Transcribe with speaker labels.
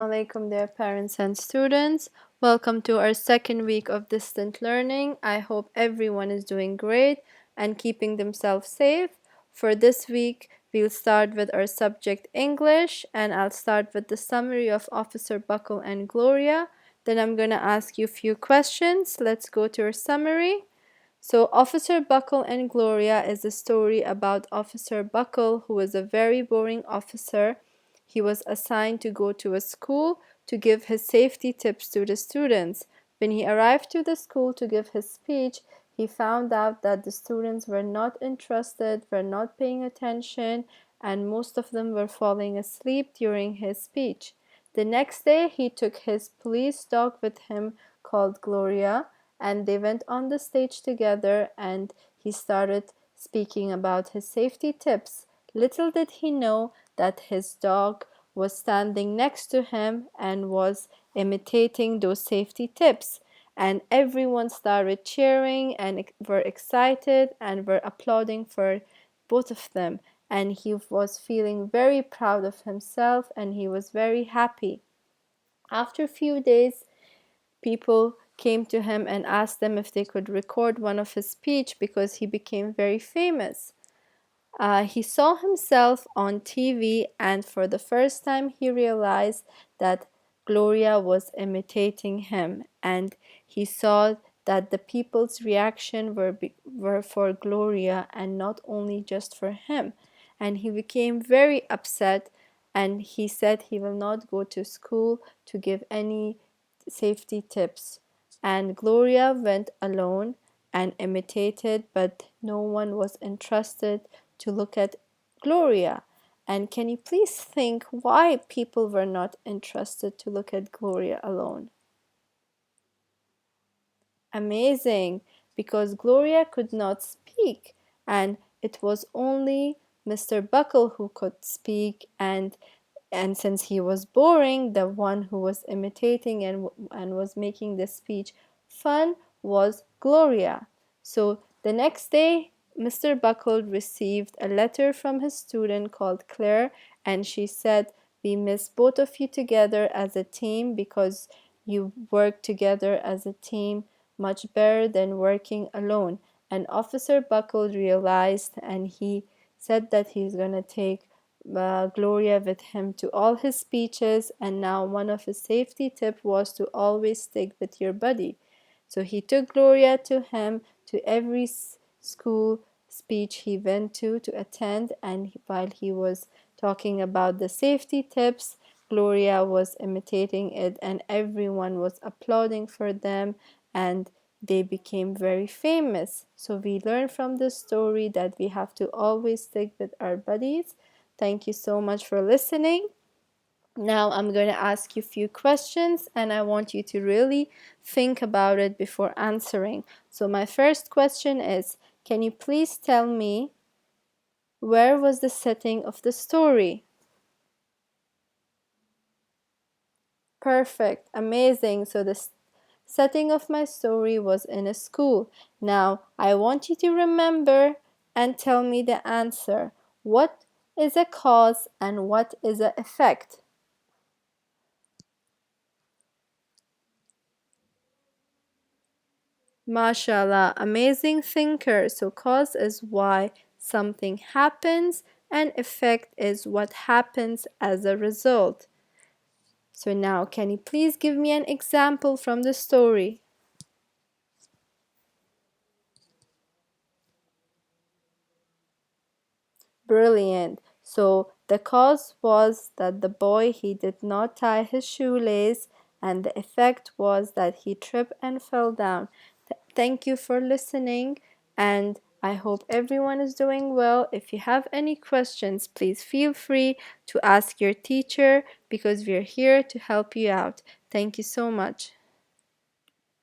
Speaker 1: Alaikum, dear parents and students. Welcome to our second week of distant learning. I hope everyone is doing great and keeping themselves safe. For this week, we'll start with our subject English, and I'll start with the summary of Officer Buckle and Gloria. Then I'm going to ask you a few questions. Let's go to our summary. So, Officer Buckle and Gloria is a story about Officer Buckle, who was a very boring officer. He was assigned to go to a school to give his safety tips to the students. When he arrived to the school to give his speech, he found out that the students were not interested, were not paying attention, and most of them were falling asleep during his speech. The next day, he took his police dog with him called Gloria, and they went on the stage together, and he started speaking about his safety tips. Little did he know that his dog was standing next to him and was imitating those safety tips. And everyone started cheering and were excited and were applauding for both of them. And he was feeling very proud of himself and he was very happy. After a few days, people came to him and asked them if they could record one of his speech because he became very famous. He saw himself on TV, and for the first time, he realized that Gloria was imitating him, and he saw that the people's reaction were for Gloria and not only just for him. And he became very upset, and he said he will not go to school to give any safety tips. And Gloria went alone and imitated, but no one was interested to look at Gloria. And can you please think why people were not interested to look at Gloria alone? Amazing, because Gloria could not speak, and it was only Mr. Buckle who could speak, and since he was boring, the one who was imitating and was making the speech fun was Gloria. So the next day, Mr. Buckle received a letter from his student called Claire, and she said, "We miss both of you together as a team because you work together as a team much better than working alone." And Officer Buckle realized, and he said that he's going to take Gloria with him to all his speeches, and now one of his safety tips was to always stick with your buddy. So he took Gloria to him to every school speech he went to attend, and while he was talking about the safety tips, Gloria was imitating it, and everyone was applauding for them, and they became very famous. So we learn from this story that we have to always stick with our buddies. Thank you so much for listening. Now I'm going to ask you a few questions and I want you to really think about it before answering. So my first question is, can you please tell me where was the setting of the story? Perfect, amazing. So the setting of my story was in a school. Now I want you to remember and tell me the answer. What is a cause and what is an effect? Mashallah, amazing thinker. So cause is why something happens and effect is what happens as a result. So now can you please give me an example from the story? Brilliant. So the cause was that the boy he did not tie his shoelace, and the effect was that he tripped and fell down. Thank you for listening, and I hope everyone is doing well. If you have any questions, please feel free to ask your teacher because we're here to help you out. Thank you so much.